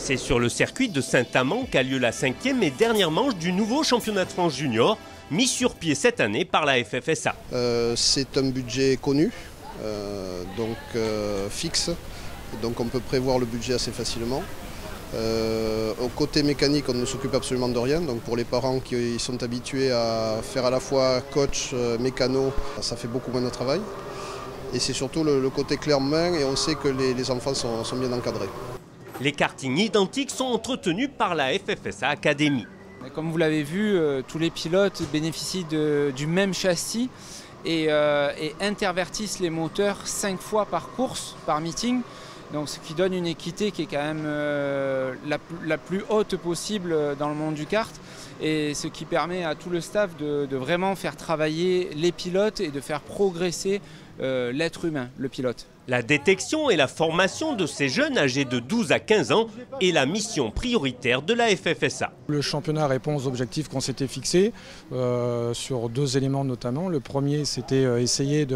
C'est sur le circuit de Saint-Amand qu'a lieu la 5e et dernière manche du nouveau championnat de France junior, mis sur pied cette année par la FFSA. C'est un budget connu, fixe, donc on peut prévoir le budget assez facilement. Au côté mécanique, on ne s'occupe absolument de rien, donc pour les parents qui sont habitués à faire à la fois coach, mécano, ça fait beaucoup moins de travail. Et c'est surtout le côté clé en main et on sait que les enfants sont bien encadrés. Les kartings identiques sont entretenus par la FFSA Academy. Comme vous l'avez vu, tous les pilotes bénéficient du même châssis et intervertissent les moteurs 5 fois par course, par meeting. Donc, ce qui donne une équité qui est quand même la plus haute possible dans le monde du kart et ce qui permet à tout le staff de vraiment faire travailler les pilotes et de faire progresser l'être humain, le pilote. La détection et la formation de ces jeunes âgés de 12 à 15 ans est la mission prioritaire de la FFSA. Le championnat répond aux objectifs qu'on s'était fixés sur 2 éléments notamment. Le premier, c'était essayer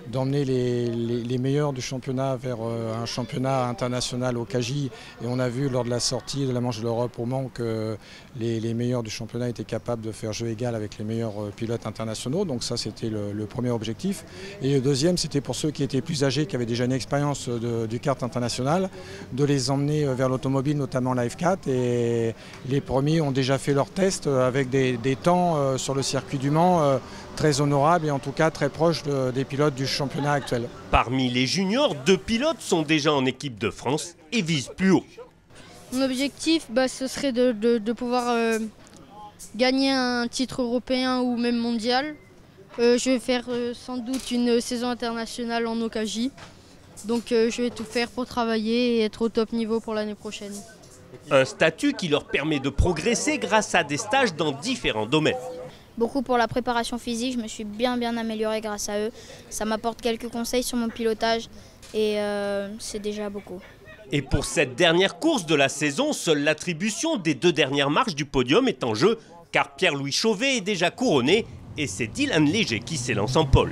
d'emmener les meilleurs du championnat vers un championnat international au KJ. Et on a vu lors de la sortie de la manche de l'Europe au Mans que les meilleurs du championnat étaient capables de faire jeu égal avec les meilleurs pilotes internationaux. Donc ça, c'était le premier objectif. Et le deuxième, c'était pour ceux qui étaient plus âgés, qui avaient déjà une expérience du kart international, de les emmener vers l'automobile, notamment la F4. Et les premiers ont déjà fait leurs tests avec des temps sur le circuit du Mans très honorables et en tout cas très proches des pilotes du championnat actuel. Parmi les juniors, 2 pilotes sont déjà en équipe de France et visent plus haut. Mon objectif, ce serait de pouvoir gagner un titre européen ou même mondial. Je vais faire sans doute une saison internationale en OKJ. Donc je vais tout faire pour travailler et être au top niveau pour l'année prochaine. Un statut qui leur permet de progresser grâce à des stages dans différents domaines. Beaucoup pour la préparation physique, je me suis bien améliorée grâce à eux. Ça m'apporte quelques conseils sur mon pilotage et c'est déjà beaucoup. Et pour cette dernière course de la saison, seule l'attribution des 2 dernières marches du podium est en jeu, car Pierre-Louis Chauvet est déjà couronné et c'est Dylan Léger qui s'élance en pole.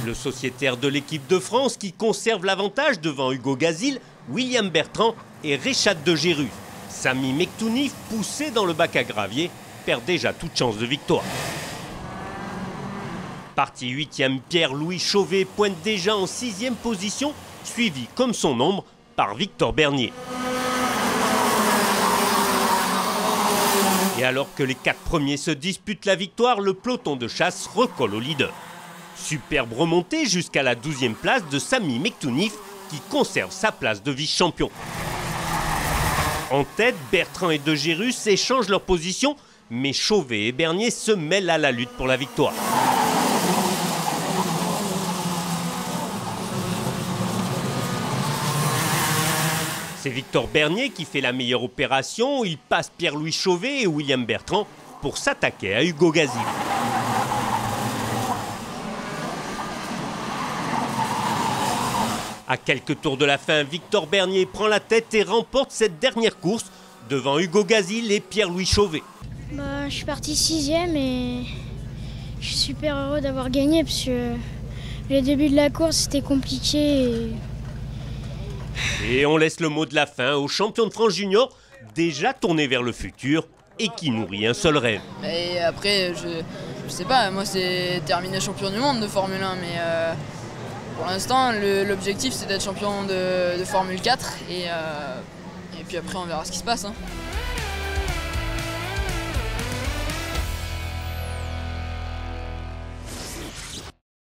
Le sociétaire de l'équipe de France qui conserve l'avantage devant Hugo Gazil, William Bertrand et Richard de Gérus. Sami Mektounif, poussé dans le bac à gravier, perd déjà toute chance de victoire. Parti 8e, Pierre-Louis Chauvet pointe déjà en 6e position, suivi comme son ombre par Victor Bernier. Et alors que les 4 premiers se disputent la victoire, le peloton de chasse recolle au leader. Superbe remontée jusqu'à la 12e place de Sami Mektounif qui conserve sa place de vice-champion. En tête, Bertrand et de Gérus échangent leur position, mais Chauvet et Bernier se mêlent à la lutte pour la victoire. C'est Victor Bernier qui fait la meilleure opération. Il passe Pierre-Louis Chauvet et William Bertrand pour s'attaquer à Hugo Gazil. À quelques tours de la fin, Victor Bernier prend la tête et remporte cette dernière course devant Hugo Gazil et Pierre-Louis Chauvet. Je suis parti 6e et je suis super heureux d'avoir gagné parce que le début de la course c'était compliqué. Et on laisse le mot de la fin au champion de France junior, déjà tourné vers le futur et qui nourrit un seul rêve. Et après, je sais pas, moi c'est terminer champion du monde de Formule 1, mais pour l'instant l'objectif c'est d'être champion de Formule 4 et puis après on verra ce qui se passe.